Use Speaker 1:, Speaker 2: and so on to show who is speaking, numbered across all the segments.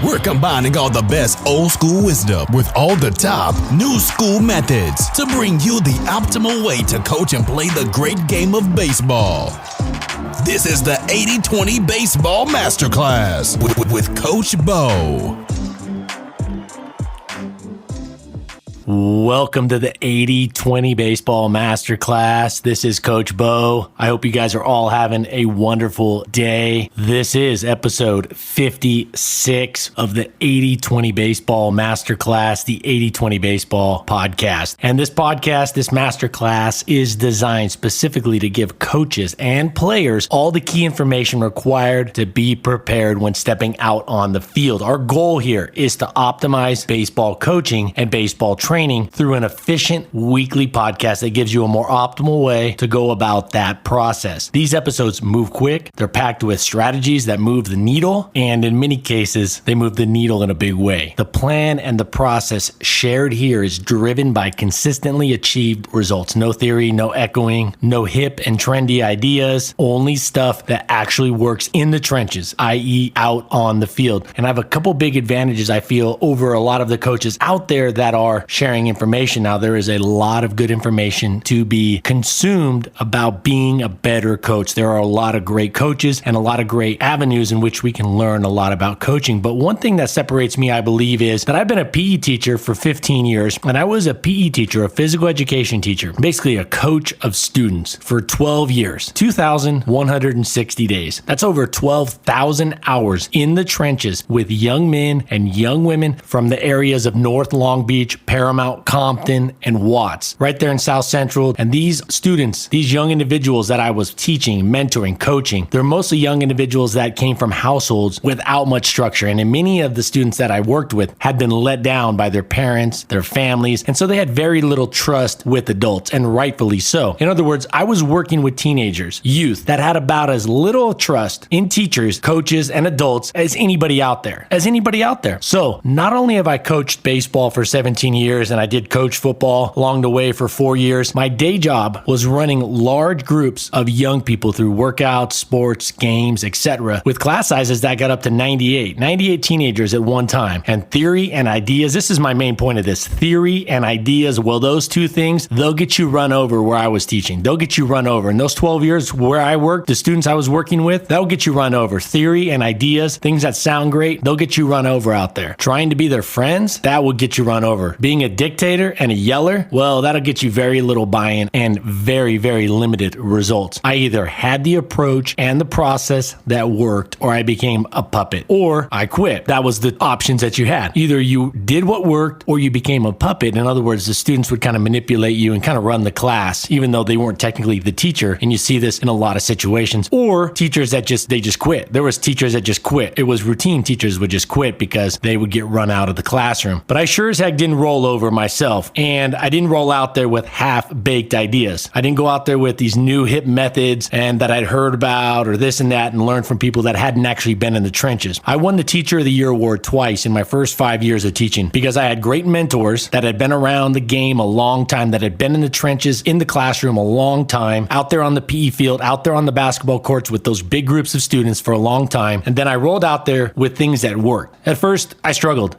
Speaker 1: We're combining all the best old school wisdom with all the top new school methods to bring you the optimal way to coach and play the great game of baseball. This is the 80-20 Baseball Masterclass with Coach Bo.
Speaker 2: Welcome to the 80-20 Baseball Masterclass. This is Coach Bo. I hope you guys are all having a wonderful day. This is episode 56 of the 80-20 Baseball Masterclass, the 80-20 Baseball podcast. And this podcast, this masterclass, is designed specifically to give coaches and players all the key information required to be prepared when stepping out on the field. Our goal here is to optimize baseball coaching and baseball training through an efficient weekly podcast that gives you a more optimal way to go about that process. These episodes move quick. They're packed with strategies that move the needle, and in many cases, they move the needle in a big way. The plan and the process shared here is driven by consistently achieved results. No theory, no echoing, no hip and trendy ideas, only stuff that actually works in the trenches, i.e. out on the field. And I have a couple big advantages I feel over a lot of the coaches out there that are sharing information. Now, there is a lot of good information to be consumed about being a better coach. There are a lot of great coaches and a lot of great avenues in which we can learn a lot about coaching. But one thing that separates me, I believe, is that I've been a PE teacher for 15 years, and I was a PE teacher, a physical education teacher, basically a coach of students for 12 years, 2,160 days. That's over 12,000 hours in the trenches with young men and young women from the areas of North Long Beach, Paramount, Compton, and Watts, right there in South Central. And these students, these young individuals that I was teaching, mentoring, coaching, they're mostly young individuals that came from households without much structure. And many of the students that I worked with had been let down by their parents, their families, and so they had very little trust with adults, and rightfully so. In other words, I was working with teenagers, youth, that had about as little trust in teachers, coaches, and adults as anybody out there. So not only have I coached baseball for 17 years, and I did coach football along the way for 4 years, my day job was running large groups of young people through workouts, sports, games, etc., with class sizes that got up to 98 teenagers at one time. And theory and ideas, this is my main point of this, theory and ideas, well, those two things, they'll get you run over where I was teaching. They'll get you run over. In those 12 years where I worked, the students I was working with, that'll get you run over. Theory and ideas, things that sound great, they'll get you run over out there. Trying to be their friends, that will get you run over. Being a dictator and a yeller, well, that'll get you very little buy-in and very, very limited results. I either had the approach and the process that worked, or I became a puppet, or I quit. That was the options that you had. Either you did what worked or you became a puppet. In other words, the students would kind of manipulate you and kind of run the class, even though they weren't technically the teacher. And you see this in a lot of situations. Or teachers that just quit. There was teachers that just quit. It was routine teachers would just quit because they would get run out of the classroom. But I sure as heck didn't roll over myself. And I didn't roll out there with half-baked ideas. I didn't go out there with these new hip methods and that I'd heard about or this and that and learned from people that hadn't actually been in the trenches. I won the Teacher of the Year award twice in my first 5 years of teaching because I had great mentors that had been around the game a long time, that had been in the trenches, in the classroom a long time, out there on the PE field, out there on the basketball courts with those big groups of students for a long time. And then I rolled out there with things that worked. At first, I struggled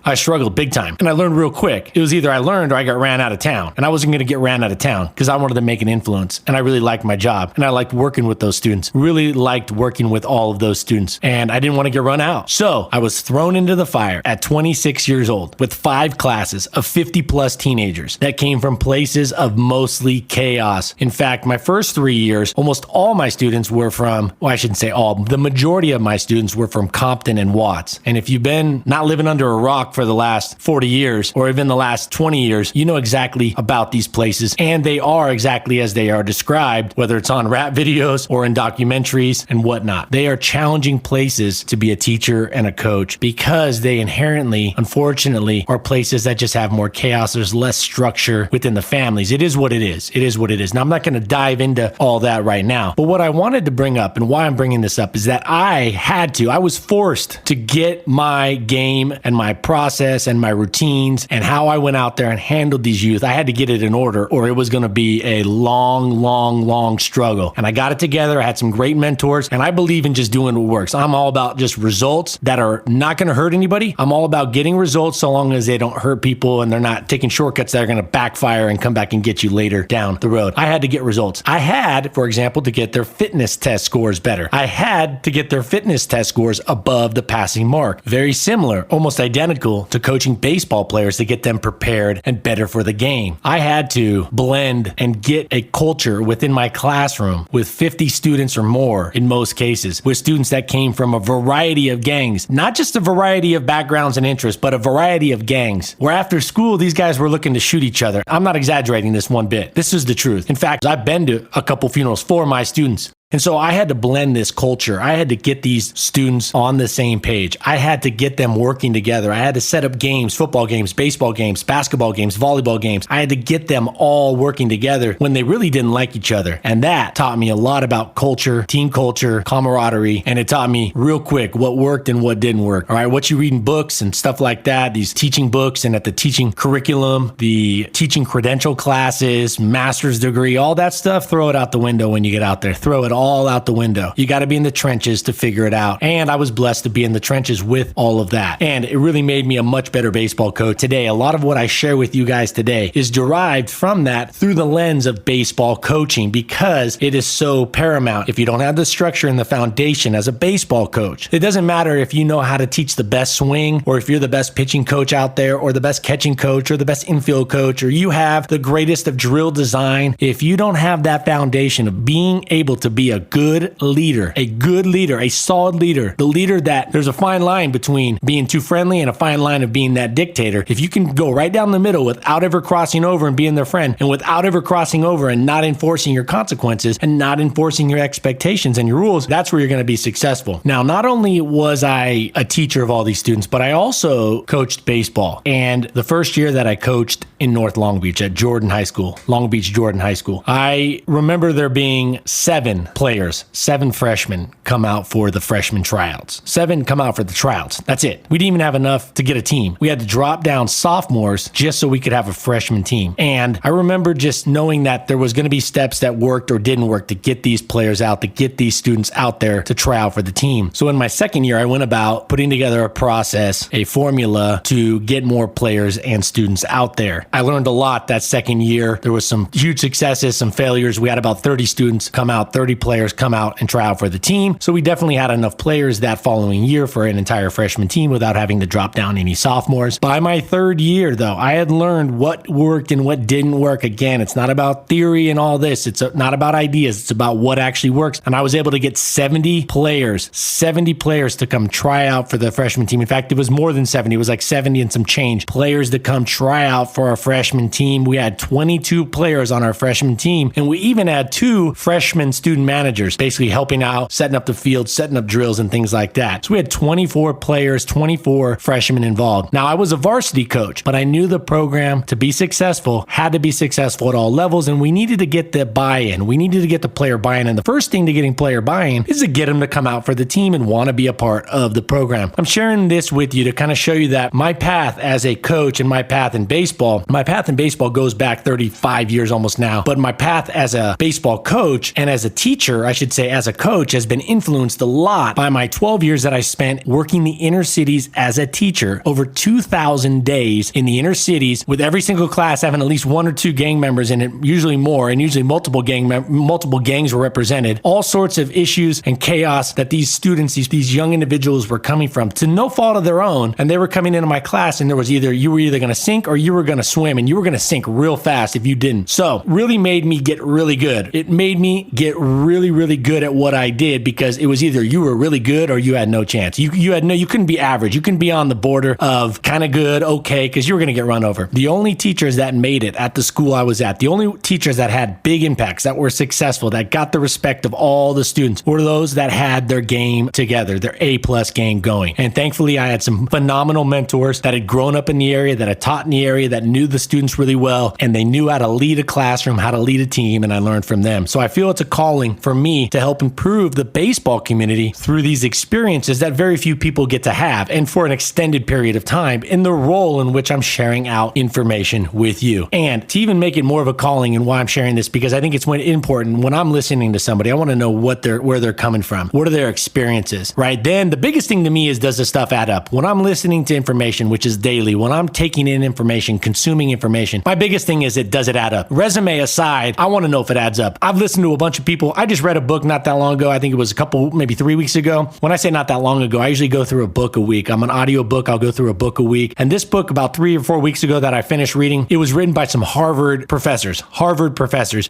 Speaker 2: big time. And I learned real quick. It was either I learned or I got ran out of town. And I wasn't going to get ran out of town because I wanted to make an influence. And I really liked my job. And I liked working with those students. Really liked working with all of those students. And I didn't want to get run out. So I was thrown into the fire at 26 years old with 5 classes of 50 plus teenagers that came from places of mostly chaos. In fact, my first 3 years, almost all my students were from, well, I shouldn't say all, the majority of my students were from Compton and Watts. And if you've been not living under a rock for the last 40 years or even the last 20 years, you know exactly about these places. And they are exactly as they are described, whether it's on rap videos or in documentaries and whatnot. They are challenging places to be a teacher and a coach because they inherently, unfortunately, are places that just have more chaos. There's less structure within the families. It is what it is. It is what it is. Now, I'm not going to dive into all that right now, but what I wanted to bring up and why I'm bringing this up is that I was forced to get my game and my process and my routines and how I went out out there and handled these youth, I had to get it in order or it was going to be a long struggle. And I got it together. I had some great mentors, and I believe in just doing what works. I'm all about just results that are not going to hurt anybody. I'm all about getting results so long as they don't hurt people and they're not taking shortcuts that are going to backfire and come back and get you later down the road. I had to get results. I had, for example, to get their fitness test scores better. I had to get their fitness test scores above the passing mark. Very similar, almost identical to coaching baseball players to get them prepared and better for the game. I had to blend and get a culture within my classroom with 50 students or more in most cases, with students that came from a variety of gangs, not just a variety of backgrounds and interests, but a variety of gangs, where after school, these guys were looking to shoot each other. I'm not exaggerating this one bit. This is the truth. In fact, I've been to a couple funerals for my students. And so I had to blend this culture. I had to get these students on the same page. I had to get them working together. I had to set up games, football games, baseball games, basketball games, volleyball games. I had to get them all working together when they really didn't like each other. And that taught me a lot about culture, team culture, camaraderie. And it taught me real quick what worked and what didn't work. All right, what you read in books and stuff like that, these teaching books and at the teaching curriculum, the teaching credential classes, master's degree, all that stuff, throw it out the window when you get out there. Throw it all out the window. You got to be in the trenches to figure it out. And I was blessed to be in the trenches with all of that. And it really made me a much better baseball coach today. A lot of what I share with you guys today is derived from that through the lens of baseball coaching, because it is so paramount. If you don't have the structure and the foundation as a baseball coach, it doesn't matter if you know how to teach the best swing, or if you're the best pitching coach out there, or the best catching coach, or the best infield coach, or you have the greatest of drill design. If you don't have that foundation of being able to be a good leader, a solid leader, the leader that there's a fine line between being too friendly and a fine line of being that dictator. If you can go right down the middle without ever crossing over and being their friend, and without ever crossing over and not enforcing your consequences and not enforcing your expectations and your rules, that's where you're going to be successful. Now, not only was I a teacher of all these students, but I also coached baseball. And the first year that I coached in North Long Beach at Jordan High School, Long Beach Jordan High School, I remember there being 7 freshmen come out for the freshman tryouts. 7 come out for the tryouts. That's it. We didn't even have enough to get a team. We had to drop down sophomores just so we could have a freshman team. And I remember just knowing that there was going to be steps that worked or didn't work to get these players out, to get these students out there to try out for the team. So in my second year, I went about putting together a process, a formula to get more players and students out there. I learned a lot that second year. There was some huge successes, some failures. We had about 30 students come out, 30 players come out and try out for the team. So we definitely had enough players that following year for an entire freshman team without having to drop down any sophomores. By my third year, though, I had learned what worked and what didn't work. Again, it's not about theory and all this. It's not about ideas. It's about what actually works. And I was able to get 70 players to come try out for the freshman team. In fact, it was more than 70. It was like 70 and some change players to come try out for our freshman team. We had 22 players on our freshman team, and we even had 2 freshman student managers basically helping out, setting up the field, setting up drills and things like that. So we had 24 players, 24 freshmen involved. Now, I was a varsity coach, but I knew the program to be successful had to be successful at all levels, and we needed to get the buy-in. We needed to get the player buy-in, and the first thing to getting player buy-in is to get them to come out for the team and want to be a part of the program. I'm sharing this with you to kind of show you that my path as a coach and my path in baseball goes back 35 years almost now, but my path as a baseball coach and as a teacher, I should say as a coach, has been influenced a lot by my 12 years that I spent working the inner cities as a teacher. Over 2,000 days in the inner cities, with every single class having at least 1 or 2 gang members in it, usually more, and usually multiple gangs were represented. All sorts of issues and chaos that these students, these young individuals were coming from to no fault of their own. And they were coming into my class, and you were either going to sink or you were going to swim, and you were going to sink real fast if you didn't. So really made me get really good. It made me get really, really good at what I did, because it was either you were really good or you had no chance. You couldn't be average. You couldn't be on the border of kind of good, okay, because you were going to get run over. The only teachers that made it at the school I was at, the only teachers that had big impacts, that were successful, that got the respect of all the students, were those that had their game together, their A+ game going. And thankfully, I had some phenomenal mentors that had grown up in the area, that had taught in the area, that knew the students really well, and they knew how to lead a classroom, how to lead a team, and I learned from them. So I feel it's a calling for me to help improve the base baseball community through these experiences that very few people get to have, and for an extended period of time in the role in which I'm sharing out information with you. And to even make it more of a calling and why I'm sharing this, because I think it's important when I'm listening to somebody, I want to know where they're coming from. What are their experiences, right? Then the biggest thing to me is, does the stuff add up? When I'm listening to information, which is daily, when I'm taking in information, consuming information, my biggest thing is, does it add up? Resume aside, I want to know if it adds up. I've listened to a bunch of people. I just read a book not that long ago. I think it was maybe 3 weeks ago. When I say not that long ago, I usually go through a book a week. I'm an audio book. I'll go through a book a week. And this book about 3 or 4 weeks ago that I finished reading, it was written by some Harvard professors.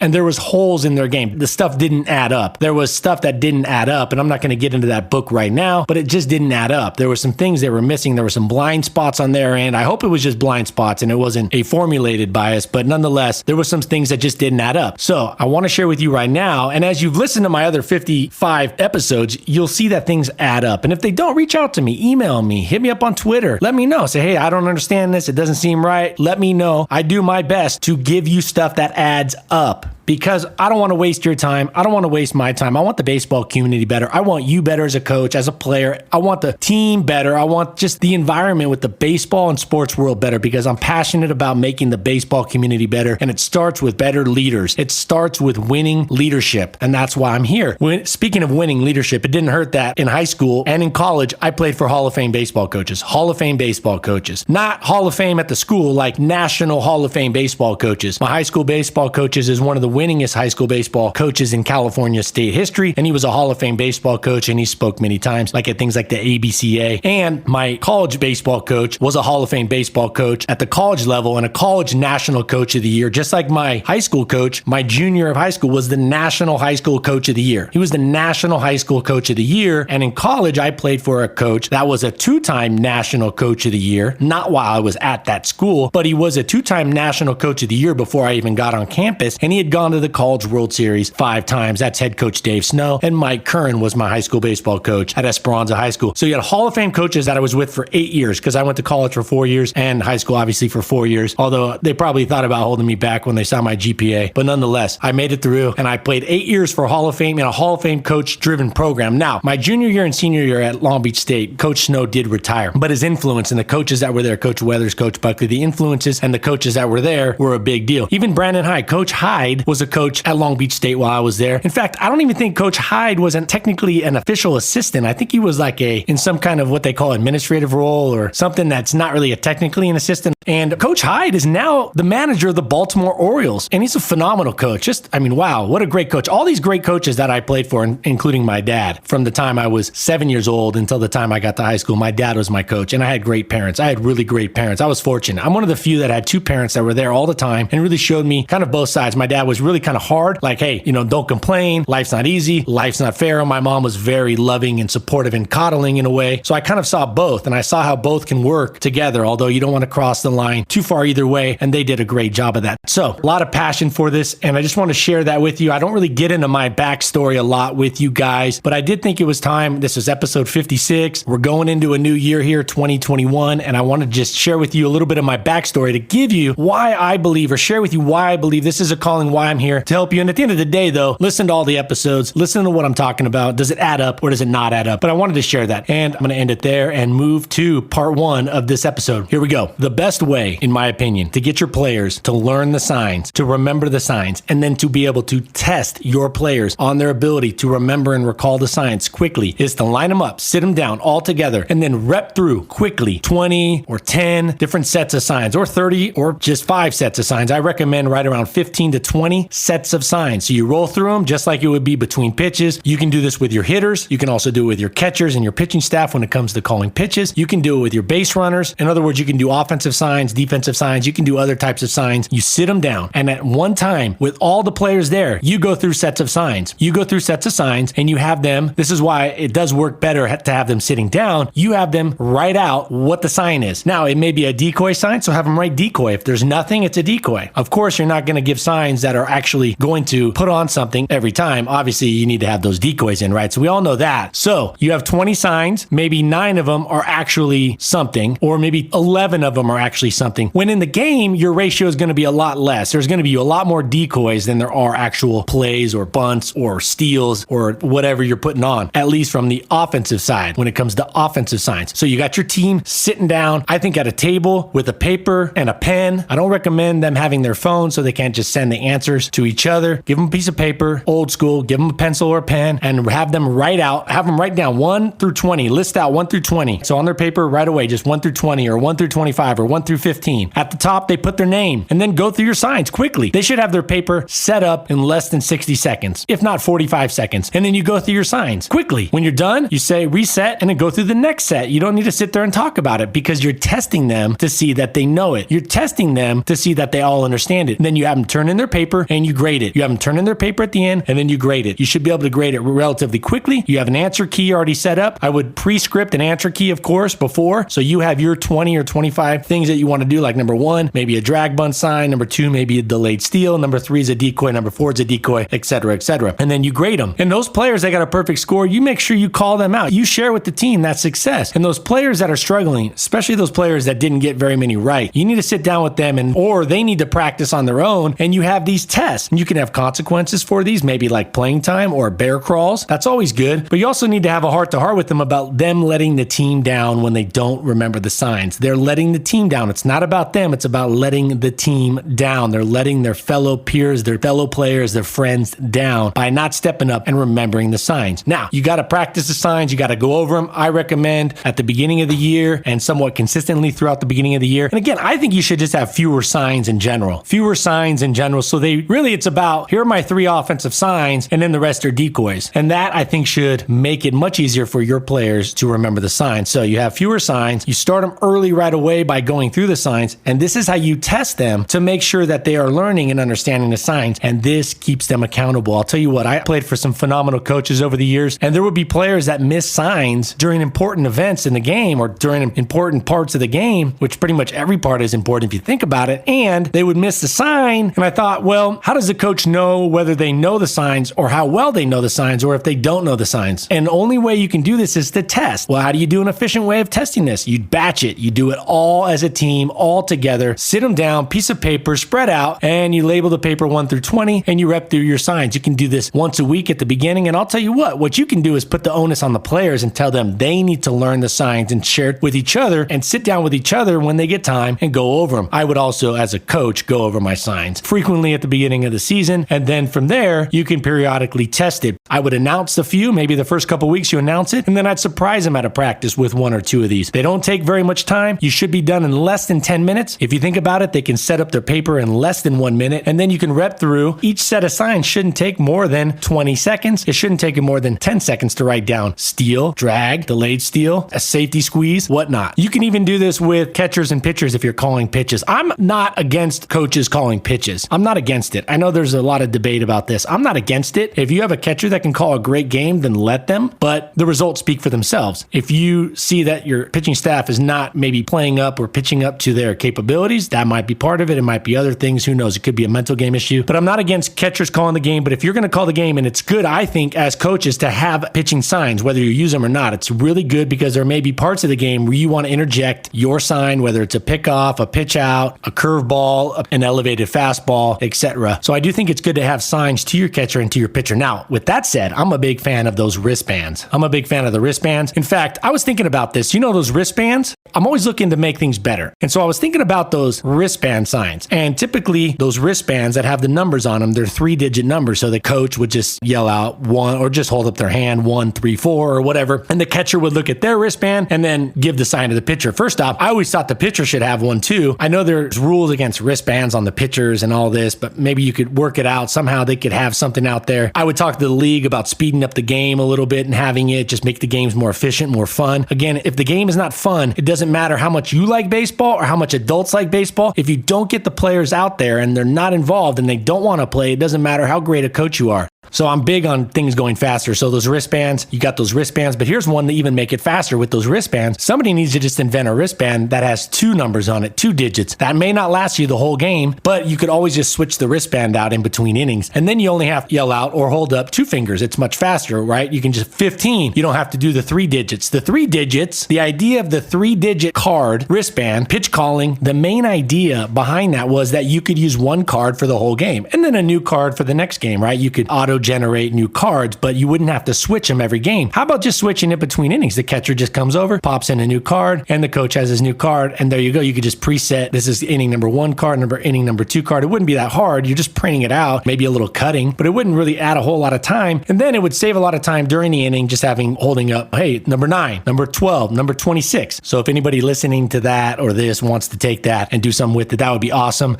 Speaker 2: And there was holes in their game. The stuff didn't add up. There was stuff that didn't add up. And I'm not going to get into that book right now, but it just didn't add up. There were some things that were missing. There were some blind spots on their end. I hope it was just blind spots and it wasn't a formulated bias, but nonetheless, there were some things that just didn't add up. So I want to share with you right now. And as you've listened to my other 55 episodes, you'll see that things add up. And if they don't, reach out to me, email me, hit me up on Twitter. Let me know. Say, hey, I don't understand this. It doesn't seem right. Let me know. I do my best to give you stuff that adds up, because I don't want to waste your time. I don't want to waste my time. I want the baseball community better. I want you better as a coach, as a player. I want the team better. I want just the environment with the baseball and sports world better, because I'm passionate about making the baseball community better. And it starts with better leaders. It starts with winning leadership. And that's why I'm here. Speaking of winning leadership, it didn't hurt that in high school and in college, I played for Hall of Fame baseball coaches. Hall of Fame baseball coaches. Not Hall of Fame at the school, like National Hall of Fame baseball coaches. My high school baseball coaches is one of the winningest high school baseball coaches in California state history, and he was a Hall of Fame baseball coach, and he spoke many times, like at things like the ABCA. And my college baseball coach was a Hall of Fame baseball coach at the college level and a college national coach of the year, just like my high school coach. My junior of high school was the national high school coach of the year. He was the national high school coach of the year. And in college, I played for a coach that was a 2-time national coach of the year, not while I was at that school, but he was a 2-time national coach of the year before I even got on campus. And he had gone to the College World Series 5 times. That's head coach Dave Snow. And Mike Curran was my high school baseball coach at Esperanza High School. So you had Hall of Fame coaches that I was with for 8 years, because I went to college for 4 years and high school obviously for 4 years, although they probably thought about holding me back when they saw my GPA. But nonetheless, I made it through, and I played 8 years for Hall of Fame in a Hall of Fame coach driven program. Now, my junior year and senior year at Long Beach State, Coach Snow did retire, but his influence and the coaches that were there, Coach Weathers, Coach Buckley, the influences and the coaches that were there were a big deal. Even Brandon Hyde, Coach Hyde was a coach at Long Beach State while I was there. In fact, I don't even think Coach Hyde wasn't technically an official assistant. I think he was like in some kind of what they call administrative role, or something that's not really technically an assistant. And Coach Hyde is now the manager of the Baltimore Orioles, and he's a phenomenal coach. Wow, what a great coach. All these great coaches that I played for, including my dad, from the time I was 7 years old until the time I got to high school, my dad was my coach, and I had great parents. I had really great parents. I was fortunate. I'm one of the few that had 2 parents that were there all the time and really showed me kind of both sides. My dad was really kind of hard, like, hey, don't complain. Life's not easy. Life's not fair. And my mom was very loving and supportive and coddling in a way. So I kind of saw both, and I saw how both can work together, although you don't want to cross the line too far either way. And they did a great job of that. So a lot of passion for this, and I just want to share that with you. I don't really get into my backstory a lot with you guys, but I did think it was time. This is episode 56. We're going into a new year here, 2021, and I want to just share with you a little bit of my backstory to give you why I believe, or share with you why I believe this is a calling, why I'm here to help you. And at the end of the day, though, listen to all the episodes, listen to what I'm talking about. Does it add up or does it not add up? But I wanted to share that, and I'm going to end it there and move to part 1 of this episode. Here we go. The best way, in my opinion, to get your players to learn the signs, to remember the signs, and then to be able to test your players on their ability to remember and recall the signs quickly is to line them up, sit them down all together, and then rep through quickly 20 or 10 different sets of signs, or 30 or just 5 sets of signs. I recommend right around 15 to 20 sets of signs. So you roll through them just like it would be between pitches. You can do this with your hitters. You can also do it with your catchers and your pitching staff when it comes to calling pitches. You can do it with your base runners. In other words, you can do offensive signs, defensive signs. You can do other types of signs. You sit them down, and at one time with all the players there, you go through sets of signs. You go through sets of signs and you have them. This is why it does work better to have them sitting down. You have them write out what the sign is. Now, it may be a decoy sign, so have them write decoy. If there's nothing, it's a decoy. Of course, you're not going to give signs that are actually going to put on something every time. Obviously, you need to have those decoys in, right? So we all know that. So you have 20 signs, maybe 9 of them are actually something, or maybe 11 of them are actually something. When in the game, your ratio is going to be a lot less. There's going to be a lot more decoys than there are actual plays or bunts or steals or whatever you're putting on, at least from the offensive side when it comes to offensive signs. So you got your team sitting down, I think at a table with a paper and a pen. I don't recommend them having their phone so they can't just send the answers to each other. Give them a piece of paper, old school, give them a pencil or a pen, and have them write down 1 through 20, list out 1 through 20. So on their paper right away, just 1 through 20 or 1 through 25 or 1 through 15. At the top, they put their name and then go through your signs quickly. They should have their paper set up in less than 60 seconds, if not 45 seconds. And then you go through your signs quickly. When you're done, you say reset and then go through the next set. You don't need to sit there and talk about it because you're testing them to see that they know it. You're testing them to see that they all understand it. And then you have them turn in their paper and you grade it. You have them turn in their paper at the end and then you grade it. You should be able to grade it relatively quickly. You have an answer key already set up. I would pre-script an answer key, of course, before. So you have your 20 or 25 things that you want to do, like number 1, maybe a drag bunt sign. Number 2, maybe a delayed steal. Number 3 is a decoy. Number 4 is a decoy, etc., etc. And then you grade them. And those players that got a perfect score, you make sure you call them out. You share with the team that success. And those players that are struggling, especially those players that didn't get very many right, you need to sit down with them or they need to practice on their own. And you have these tests. And you can have consequences for these, maybe like playing time or bear crawls. That's always good. But you also need to have a heart-to-heart with them about them letting the team down when they don't remember the signs. They're letting the team down. It's not about them. It's about letting the team down. They're letting their fellow peers, their fellow players, their friends down by not stepping up and remembering the signs. Now, you got to practice the signs. You got to go over them. I recommend at the beginning of the year and somewhat consistently throughout the beginning of the year. And again, I think you should just have fewer signs in general. Fewer signs in general. So it's about, here are my 3 offensive signs, and then the rest are decoys. And that, I think, should make it much easier for your players to remember the signs. So you have fewer signs. You start them early right away by going through the signs. And this is how you test them to make sure that they are learning and understanding the signs. And this keeps them accountable. I'll tell you what, I played for some phenomenal coaches over the years, and there would be players that miss signs during important events in the game or during important parts of the game, which pretty much every part is important if you think about it. And they would miss the sign. And I thought, well, how does the coach know whether they know the signs or how well they know the signs or if they don't know the signs? And the only way you can do this is to test. Well, how do you do an efficient way of testing this? You batch it. You do it all as a team, all together. Sit them down, piece of paper, spread out, and you label the paper 1 through 20, and you rep through your signs. You can do this once a week at the beginning. And I'll tell you what you can do is put the onus on the players and tell them they need to learn the signs and share it with each other and sit down with each other when they get time and go over them. I would also, as a coach, go over my signs frequently at the beginning of the season. And then from there, you can periodically test it. I would announce a few, maybe the first couple weeks you announce it, and then I'd surprise them at a practice with 1 or 2 of these. They don't take very much time. You should be done in less than 10 minutes. If you think about it, they can set up their paper in less than 1 minute, and then you can rep through. Each set of signs shouldn't take more than 20 seconds. It shouldn't take more than 10 seconds to write down steal, drag, delayed steal, a safety squeeze, whatnot. You can even do this with catchers and pitchers if you're calling pitches. I'm not against coaches calling pitches. I'm not against it. I know there's a lot of debate about this. I'm not against it. If you have a catcher that can call a great game, then let them, but the results speak for themselves. If you see that your pitching staff is not maybe playing up or pitching up to their capabilities, that might be part of it. It might be other things. Who knows? It could be a mental game issue, but I'm not against catchers calling the game. But if you're going to call the game, and it's good, I think, as coaches to have pitching signs, whether you use them or not, it's really good because there may be parts of the game where you want to interject your sign, whether it's a pickoff, a pitch out, a curveball, an elevated fastball, etc. So I do think it's good to have signs to your catcher and to your pitcher. Now, with that said, I'm a big fan of those wristbands. I'm a big fan of the wristbands. In fact, I was thinking about this. You know those wristbands? I'm always looking to make things better. And so I was thinking about those wristband signs. And typically those wristbands that have the numbers on them, they're 3-digit numbers. So the coach would just yell out 1 or just hold up their hand, 1, 3, 4 or whatever. And the catcher would look at their wristband and then give the sign to the pitcher. First off, I always thought the pitcher should have one too. I know there's rules against wristbands on the pitchers and all this, but maybe you could work it out. Somehow they could have something out there. I would talk to the league about speeding up the game a little bit and having it just make the games more efficient, more fun. Again, if the game is not fun, it doesn't matter how much you like baseball or how much adults like baseball. If you don't get the players out there and they're not involved and they don't want to play, it doesn't matter how great a coach you are. So I'm big on things going faster. So those wristbands, you got those wristbands, but here's one to even make it faster with those wristbands. Somebody needs to just invent a wristband that has 2 numbers on it, 2 digits. That may not last you the whole game, but you could always just switch the wristband out in between innings. And then you only have to yell out or hold up 2 fingers. It's much faster, right? You can just 15. You don't have to do the 3 digits. The 3 digits, the idea of the 3-digit card wristband, pitch calling, the main idea behind that was that you could use one card for the whole game and then a new card for the next game, right? You could auto-generate new cards, but you wouldn't have to switch them every game. How about just switching it between innings? The catcher just comes over, pops in a new card, and the coach has his new card, and there you go. You could just preset, this is inning number 1 card, inning number 2 card. It wouldn't be that hard. You're just printing it out, maybe a little cutting, but it wouldn't really add a whole lot of time. And then it would save a lot of time during the inning, just holding up, hey, number 9, number 12, number 26. So if anybody listening to that or this wants to take that and do something with it, that would be awesome.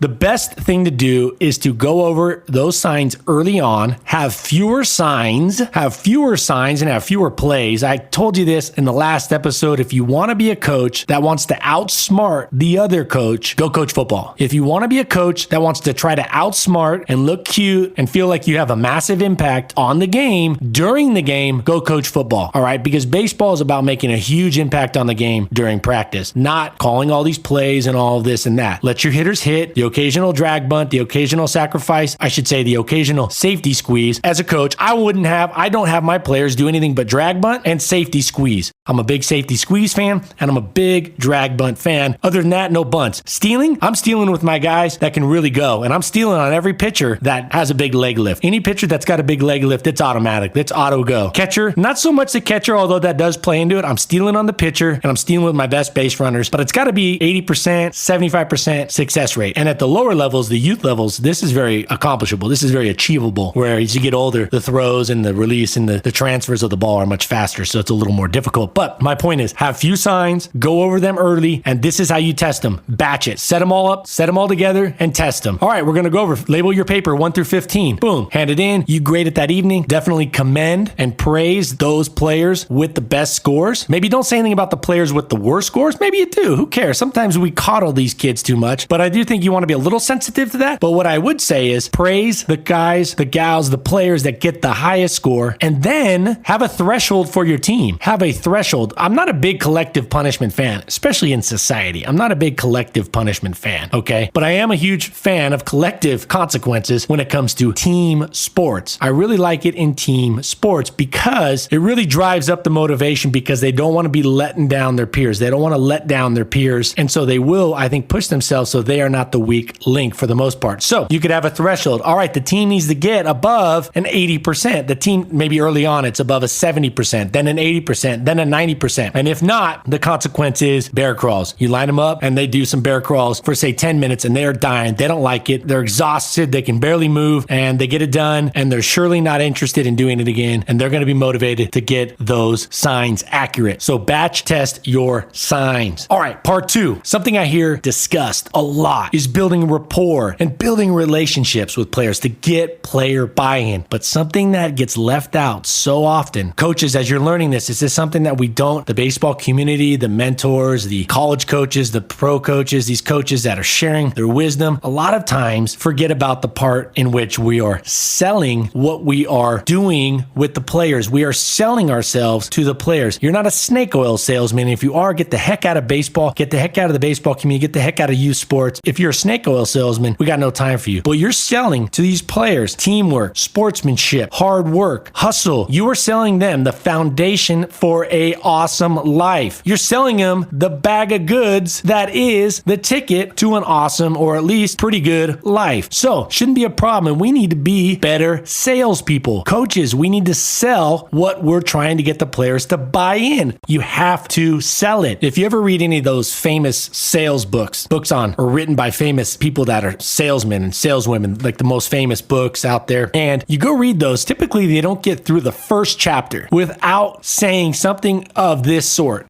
Speaker 2: The best thing to do is to go over those signs early on, have fewer signs and have fewer plays. I told you this in the last episode. If you want to be a coach that wants to outsmart the other coach, go coach football. If you want to be a coach that wants to try to outsmart and look cute and feel like you have a massive impact on the game, during the game, go coach football. All right? Because baseball is about making a huge impact on the game during practice, not calling all these plays and all of this and that. Let your hitters hit. The occasional drag bunt, the occasional sacrifice, I should say the occasional safety squeeze. As a coach, I don't have my players do anything but drag bunt and safety squeeze. I'm a big safety squeeze fan and I'm a big drag bunt fan. Other than that, no bunts. Stealing, I'm stealing with my guys that can really go, and I'm stealing on every pitcher that has a big leg lift. Any pitcher that's got a big leg lift, it's automatic. It's auto go. Catcher, not so much the catcher, although that does play into it. I'm stealing on the pitcher and I'm stealing with my best base runners, but it's got to be 80%, 75% success rate. And at the lower levels, the youth levels, this is very accomplishable. This is very achievable, where as you get older, the throws and the release and the transfers of the ball are much faster, so it's a little more difficult. But my point is, have few signs, go over them early, and this is how you test them. Batch it. Set them all up, set them all together, and test them. All right, we're going to go over, label your paper 1 through 15. Boom. Hand it in. You grade it that evening. Definitely commend and praise those players with the best scores. Maybe don't say anything about the players with the worst scores. Maybe you do. Who cares? Sometimes we coddle these kids too much, but I do think you want to be a little sensitive to that. But what I would say is praise the guys, the gals, the players that get the highest score, and then have a threshold for your team. Have a threshold. I'm not a big collective punishment fan, especially in society. I'm not a big collective punishment fan, okay? But I am a huge fan of collective consequences when it comes to team sports. I really like it in team sports because it really drives up the motivation, because they don't want to be letting down their peers. They don't want to let down their peers. And so they will, I think, push themselves so they are not the weak link for the most part. So you could have a threshold. All right, the team needs to get above an 80%. The team, maybe early on, it's above a 70%, then an 80%, then a 90%. And if not, the consequence is bear crawls. You line them up and they do some bear crawls for, say, 10 minutes and they're dying. They don't like it. They're exhausted. They can barely move, and they get it done, and they're surely not interested in doing it again. And they're going to be motivated to get those signs accurate. So batch test your signs. All right, part 2. Something I hear discussed a lot is building rapport and building relationships with players to get player buy-in. But something that gets left out so often, coaches, as you're learning this, is this something that we don't, the baseball community, the mentors, the college coaches, the pro coaches, these coaches that are sharing their wisdom, a lot of times forget about the part in which we are selling what we are doing with the players. We are selling ourselves to the players. You're not a snake oil salesman. If you are, get the heck out of baseball, get the heck out of the baseball community, get the heck out of youth sports. If you're a snake oil salesman, we got no time for you. But you're selling to these players teamwork, sportsmanship, hard work, hustle. You are selling them the foundation for a awesome life. You're selling them the bag of goods that is the ticket to an awesome, or at least pretty good life. So shouldn't be a problem. And we need to be better salespeople. Coaches, we need to sell what we're trying to get the players to buy in. You have to sell it. If you ever read any of those famous sales books on or written by famous people that are salesmen and saleswomen, like the most famous books out there, and you go read those, typically they don't get through the first chapter without saying something of this sort.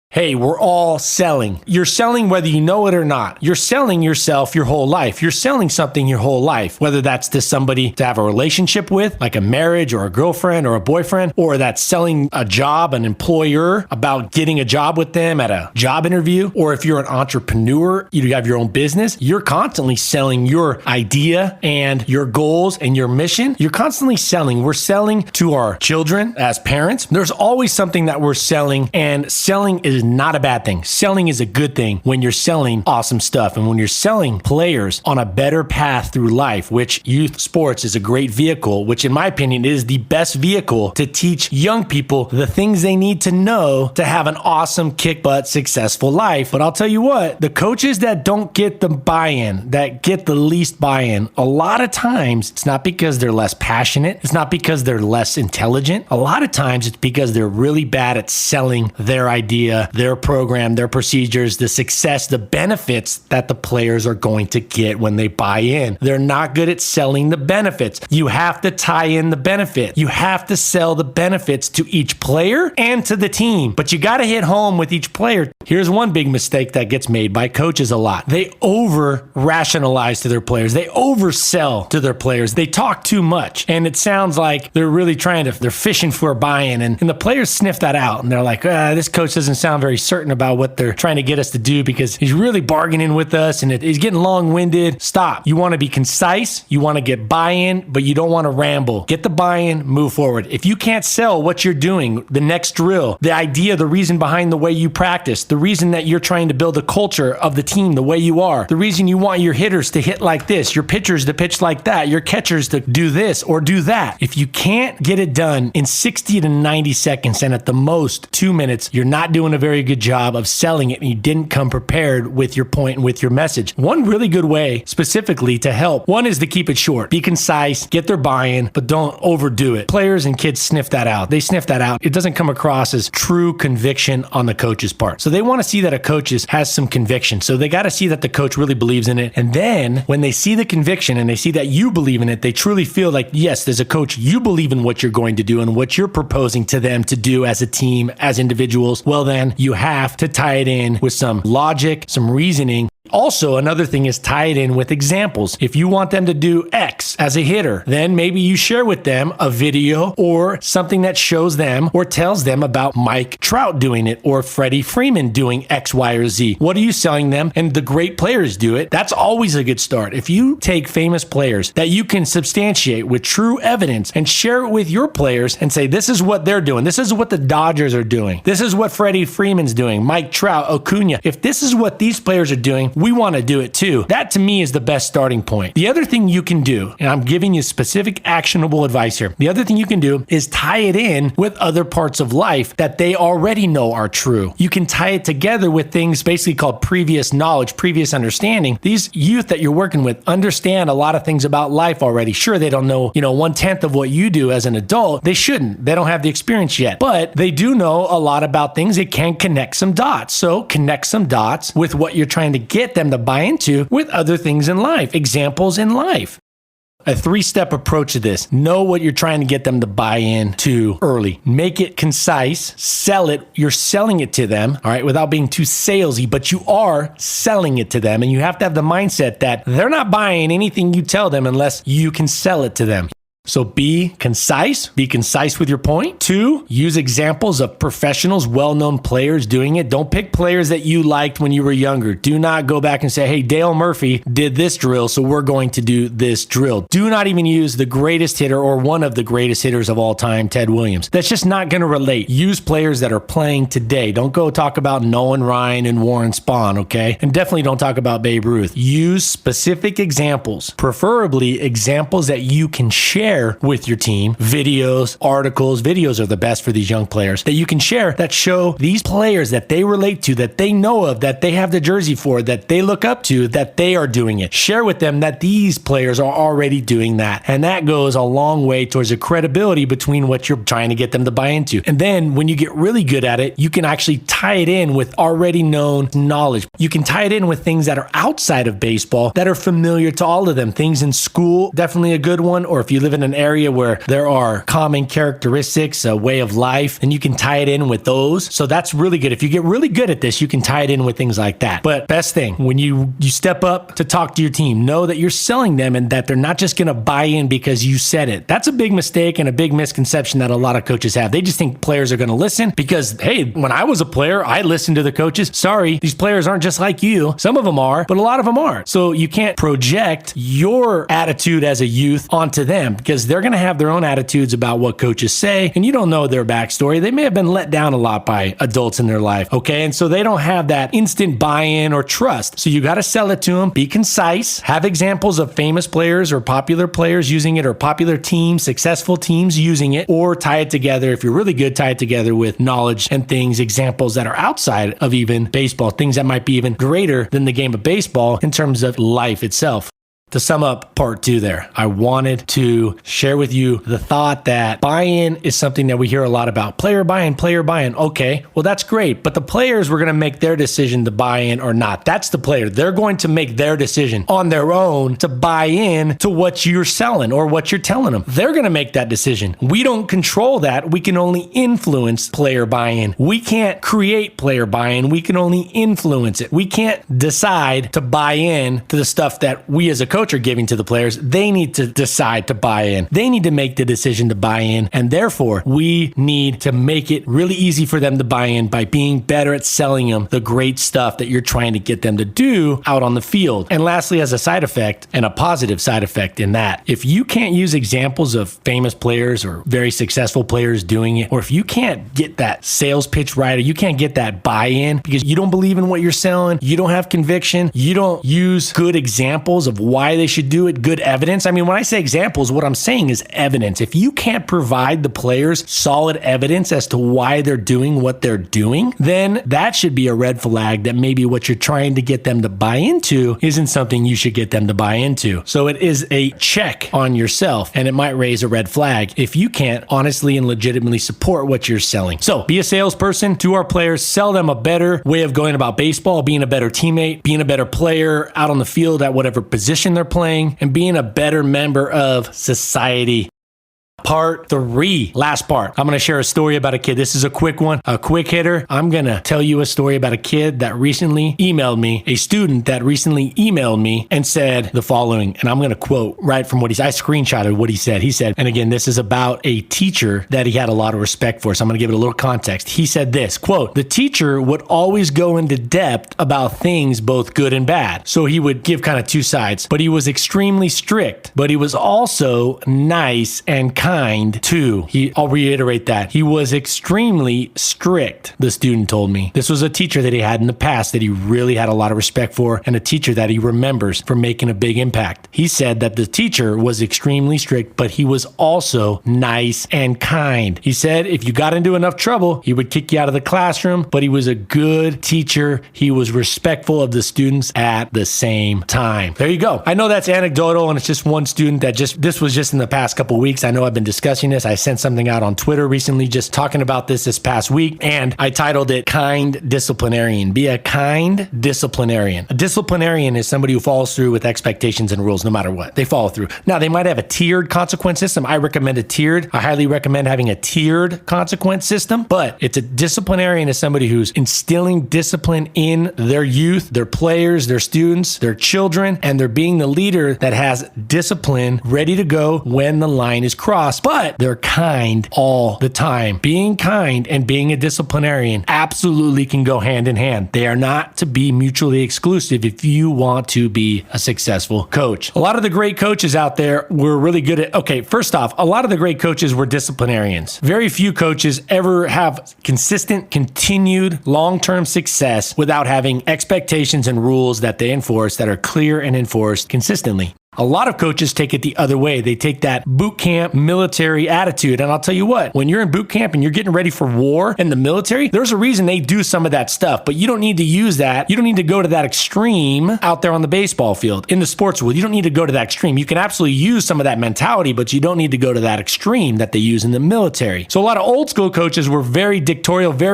Speaker 2: Hey, we're all selling. You're selling whether you know it or not. You're selling yourself your whole life. You're selling something your whole life, whether that's to somebody to have a relationship with, like a marriage or a girlfriend or a boyfriend, or that's selling a job, an employer, about getting a job with them at a job interview, or if you're an entrepreneur, you have your own business, you're constantly selling your idea and your goals and your mission. You're constantly selling. We're selling to our children as parents. There's always something that we're selling, and selling is not a bad thing. Selling is a good thing when you're selling awesome stuff and when you're selling players on a better path through life, which youth sports is a great vehicle, which in my opinion is the best vehicle to teach young people the things they need to know to have an awesome kick butt successful life. But I'll tell you what, the coaches that don't get the buy-in, that get the least buy-in, a lot of times it's not because they're less passionate. It's not because they're less intelligent. A lot of times it's because they're really bad at selling their idea, their program, their procedures, the success, the benefits that the players are going to get when they buy in. They're not good at selling the benefits. You have to tie in the benefit. You have to sell the benefits to each player and to the team, but you got to hit home with each player. Here's one big mistake that gets made by coaches a lot. They over rationalize to their players. They oversell to their players. They talk too much, and it sounds like they're really they're fishing for a buy-in, and the players sniff that out, and they're like, this coach doesn't sound very certain about what they're trying to get us to do because he's really bargaining with us and he's getting long-winded. Stop. You want to be concise. You want to get buy-in, but you don't want to ramble. Get the buy-in, move forward. If you can't sell what you're doing, the next drill, the idea, the reason behind the way you practice, the reason that you're trying to build a culture of the team the way you are, the reason you want your hitters to hit like this, your pitchers to pitch like that, your catchers to do this or do that. If you can't get it done in 60 to 90 seconds and at the most 2 minutes, you're not doing a very good job of selling it, and you didn't come prepared with your point and with your message. One really good way specifically to help, one is to keep it short. Be concise, get their buy-in, but don't overdo it. Players and kids sniff that out. They sniff that out. It doesn't come across as true conviction on the coach's part. So they want to see that a coach has some conviction. So they got to see that the coach really believes in it. And then when they see the conviction and they see that you believe in it, they truly feel like, yes, there's a coach, you believe in what you're going to do and what you're proposing to them to do as a team, as individuals. Well, then you have to tie it in with some logic, some reasoning. Also, another thing is tie it in with examples. If you want them to do X as a hitter, then maybe you share with them a video or something that shows them or tells them about Mike Trout doing it or Freddie Freeman doing X, Y, or Z. What are you selling them? And the great players do it. That's always a good start. If you take famous players that you can substantiate with true evidence and share it with your players and say, this is what they're doing. This is what the Dodgers are doing. This is what Freddie Freeman's doing. Mike Trout, Acuna. If this is what these players are doing, we want to do it too. That to me is the best starting point. The other thing you can do, and I'm giving you specific actionable advice here. The other thing you can do is tie it in with other parts of life that they already know are true. You can tie it together with things basically called previous knowledge, previous understanding. These youth that you're working with understand a lot of things about life already. Sure, they don't know, 1/10 of what you do as an adult. They shouldn't. They don't have the experience yet, but they do know a lot about things. They can connect some dots. So connect some dots with what you're trying to get them to buy into with other things in life, examples in life. A 3-step approach to this. Know what you're trying to get them to buy in to early. Make it concise. Sell it. You're selling it to them, all right, without being too salesy, but you are selling it to them. And you have to have the mindset that they're not buying anything you tell them unless you can sell it to them. So be concise with your point. 2, use examples of professionals, well-known players doing it. Don't pick players that you liked when you were younger. Do not go back and say, hey, Dale Murphy did this drill, so we're going to do this drill. Do not even use the greatest hitter or one of the greatest hitters of all time, Ted Williams. That's just not going to relate. Use players that are playing today. Don't go talk about Nolan Ryan and Warren Spahn, okay? And definitely don't talk about Babe Ruth. Use specific examples, preferably examples that you can share with your team, videos, articles. Videos are the best for these young players that you can share that show these players that they relate to, that they know of, that they have the jersey for, that they look up to, that they are doing it. Share with them that these players are already doing that. And that goes a long way towards the credibility between what you're trying to get them to buy into. And then when you get really good at it, you can actually tie it in with already known knowledge. You can tie it in with things that are outside of baseball that are familiar to all of them. Things in school, definitely a good one. Or if you live in an area where there are common characteristics, a way of life, then you can tie it in with those. So that's really good. If you get really good at this, you can tie it in with things like that. But best thing, when you step up to talk to your team, know that you're selling them and that they're not just going to buy in because you said it. That's a big mistake and a big misconception that a lot of coaches have. They just think players are going to listen because, hey, when I was a player, I listened to the coaches. Sorry, these players aren't just like you. Some of them are, but a lot of them aren't. So you can't project your attitude as a youth onto them because they're going to have their own attitudes about what coaches say, and you don't know their backstory. They may have been let down a lot by adults in their life, okay? And so they don't have that instant buy-in or trust. So you got to sell it to them, be concise, have examples of famous players or popular players using it or popular teams, successful teams using it, or tie it together. If you're really good, tie it together with knowledge and things, examples that are outside of even baseball, things that might be even greater than the game of baseball in terms of life itself. To sum up part 2 there, I wanted to share with you the thought that buy-in is something that we hear a lot about. Player buy-in, player buy-in. Okay, well, that's great. But the players were going to make their decision to buy in or not. That's the player. They're going to make their decision on their own to buy in to what you're selling or what you're telling them. They're going to make that decision. We don't control that. We can only influence player buy-in. We can't create player buy-in. We can only influence it. We can't decide to buy in to the stuff that we as a coach are giving to the players. They need to decide to buy in. They need to make the decision to buy in. And therefore, we need to make it really easy for them to buy in by being better at selling them the great stuff that you're trying to get them to do out on the field. And lastly, as a side effect and a positive side effect in that, if you can't use examples of famous players or very successful players doing it, or if you can't get that sales pitch right, or you can't get that buy-in because you don't believe in what you're selling, you don't have conviction, you don't use good examples of why they should do it, good evidence. I mean, when I say examples, what I'm saying is evidence. If you can't provide the players solid evidence as to why they're doing what they're doing, then that should be a red flag that maybe what you're trying to get them to buy into isn't something you should get them to buy into. So it is a check on yourself, and it might raise a red flag if you can't honestly and legitimately support what you're selling. So be a salesperson to our players, sell them a better way of going about baseball, being a better teammate, being a better player out on the field at whatever position they're playing, and being a better member of society. Part 3, last part. I'm going to share a story about a kid. This is a quick one, a quick hitter. I'm going to tell you a story about a kid that recently emailed me, a student that recently emailed me and said the following, and I'm going to quote right from what he said. I screenshotted what he said. He said, and again, this is about a teacher that he had a lot of respect for, so I'm going to give it a little context. He said this, quote, "The teacher would always go into depth about things both good and bad. So he would give kind of two sides, but he was extremely strict, but he was also nice and kind too." I'll reiterate that. He was extremely strict, the student told me. This was a teacher that he had in the past that he really had a lot of respect for, and a teacher that he remembers for making a big impact. He said that the teacher was extremely strict, but he was also nice and kind. He said if you got into enough trouble, he would kick you out of the classroom, but he was a good teacher. He was respectful of the students at the same time. There you go. I know that's anecdotal, and it's just one student this was just in the past couple of weeks. I know I've been discussing this. I sent something out on Twitter recently just talking about this past week, and I titled it Kind Disciplinarian. Be a kind disciplinarian. A disciplinarian is somebody who follows through with expectations and rules no matter what. They follow through. Now, they might have a tiered consequence system. I highly recommend having a tiered consequence system, but it's a disciplinarian is somebody who's instilling discipline in their youth, their players, their students, their children, and they're being the leader that has discipline ready to go when the line is crossed. But they're kind all the time. Being kind and being a disciplinarian absolutely can go hand in hand. They are not to be mutually exclusive if you want to be a successful coach. A lot of the great coaches out there were really good at, first off, a lot of the great coaches were disciplinarians. Very few coaches ever have consistent, continued, long-term success without having expectations and rules that they enforce that are clear and enforced consistently. A lot of coaches take it the other way. They take that boot camp military attitude. And I'll tell you what, when you're in boot camp and you're getting ready for war in the military, there's a reason they do some of that stuff, but you don't need to use that. You don't need to go to that extreme out there on the baseball field. In the sports world, you don't need to go to that extreme. You can absolutely use some of that mentality, but you don't need to go to that extreme that they use in the military. So a lot of old school coaches were very dictatorial, they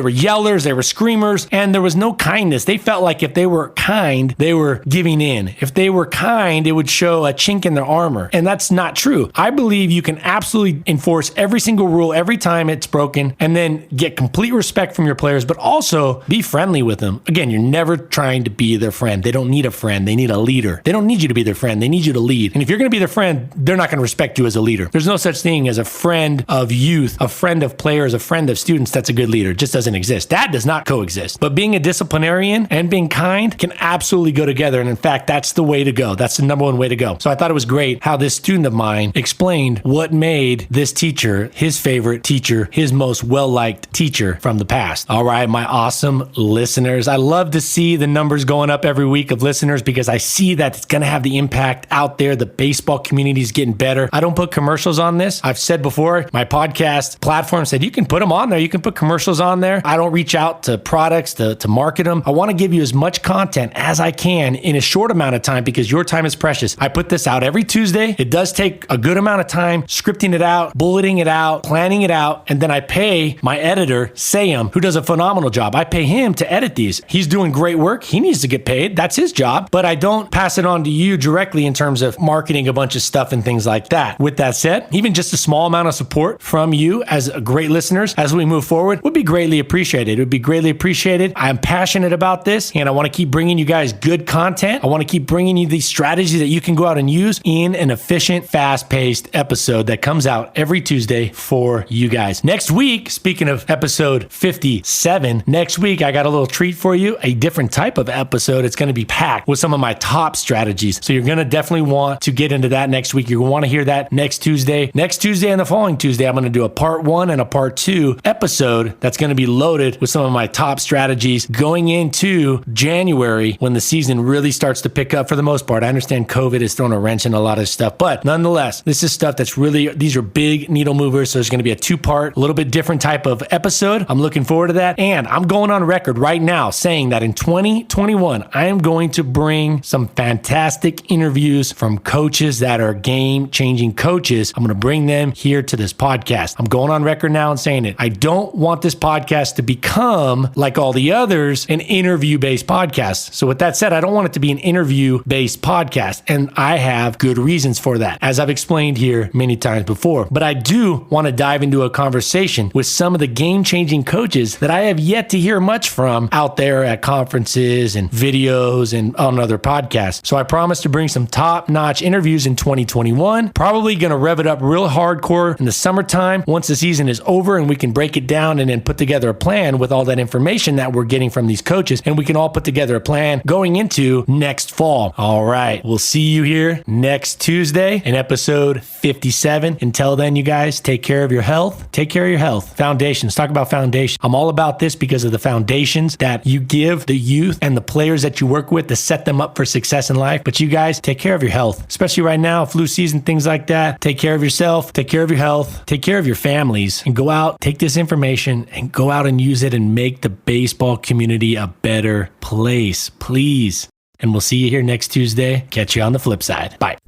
Speaker 2: were yellers, they were screamers, and there was no kindness. They felt like if they were kind, they were giving in. If they were kind, it would show a chink in their armor. And that's not true. I believe you can absolutely enforce every single rule every time it's broken and then get complete respect from your players, but also be friendly with them. Again, you're never trying to be their friend. They don't need a friend. They need a leader. They don't need you to be their friend. They need you to lead. And if you're going to be their friend, they're not going to respect you as a leader. There's no such thing as a friend of youth, a friend of players, a friend of students that's a good leader. It just doesn't exist. That does not coexist. But being a disciplinarian and being kind can absolutely go together. And in fact, that's the way to go. That's the number one way to go. So I thought it was great how this student of mine explained what made this teacher his favorite teacher, his most well-liked teacher from the past. All right, my awesome listeners. I love to see the numbers going up every week of listeners because I see that it's going to have the impact out there. The baseball community is getting better. I don't put commercials on this. I've said before, my podcast platform said you can put them on there. You can put commercials on there. I don't reach out to products to market them. I want to give you as much content as I can in a short amount of time because your time is precious. I put this out every Tuesday. It does take a good amount of time scripting it out, bulleting it out, planning it out, and then I pay my editor, Sam, who does a phenomenal job. I pay him to edit these. He's doing great work. He needs to get paid. That's his job. But I don't pass it on to you directly in terms of marketing a bunch of stuff and things like that. With that said, even just a small amount of support from you as great listeners as we move forward would be greatly appreciated. It would be greatly appreciated. I'm passionate about this and I want to keep bringing you guys good content. I want to keep bringing you these strategies that you can go out and use in an efficient, fast-paced episode that comes out every Tuesday for you guys. Next week, speaking of episode 57, next week I got a little treat for you, a different type of episode. It's going to be packed with some of my top strategies. So you're going to definitely want to get into that next week. You're going to want to hear that next Tuesday. Next Tuesday and the following Tuesday, I'm going to do a part 1 and a part 2 episode that's going to be loaded with some of my top strategies going into January when the season really starts to pick up for the most part. I understand COVID is throwing a wrench in a lot of stuff, but nonetheless, this is stuff that's really, these are big needle movers. So there's going to be a 2-part, a little bit different type of episode. I'm looking forward to that. And I'm going on record right now saying that in 2021, I am going to bring some fantastic interviews from coaches that are game-changing coaches. I'm going to bring them here to this podcast. I'm going on record now and saying it. I don't want this podcast to become, like all the others, an interview-based podcast. So with that said, I don't want it to be an interview-based podcast. And I have good reasons for that, as I've explained here many times before. But I do want to dive into a conversation with some of the game-changing coaches that I have yet to hear much from out there at conferences and videos and on other podcasts. So I promise to bring some top-notch interviews in 2021. Probably going to rev it up real hardcore in the summertime once the season is over and we can break it down and then put together a plan with all that information that we're getting from these coaches, and we can all put together a plan going into next fall. All right, we'll see you here next Tuesday in episode 57. Until then, you guys, take care of your health. Take care of your health. Foundations. Talk about foundation. I'm all about this because of the foundations that you give the youth and the players that you work with to set them up for success in life. But you guys, take care of your health, especially right now, flu season, things like that. Take care of yourself. Take care of your health. Take care of your families, and go out, take this information and go out and use it and make the baseball community a better place, please. And we'll see you here next Tuesday. Catch you on the flip side. Bye.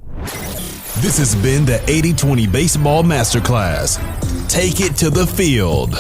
Speaker 1: This has been the 80-20 Baseball Masterclass. Take it to the field.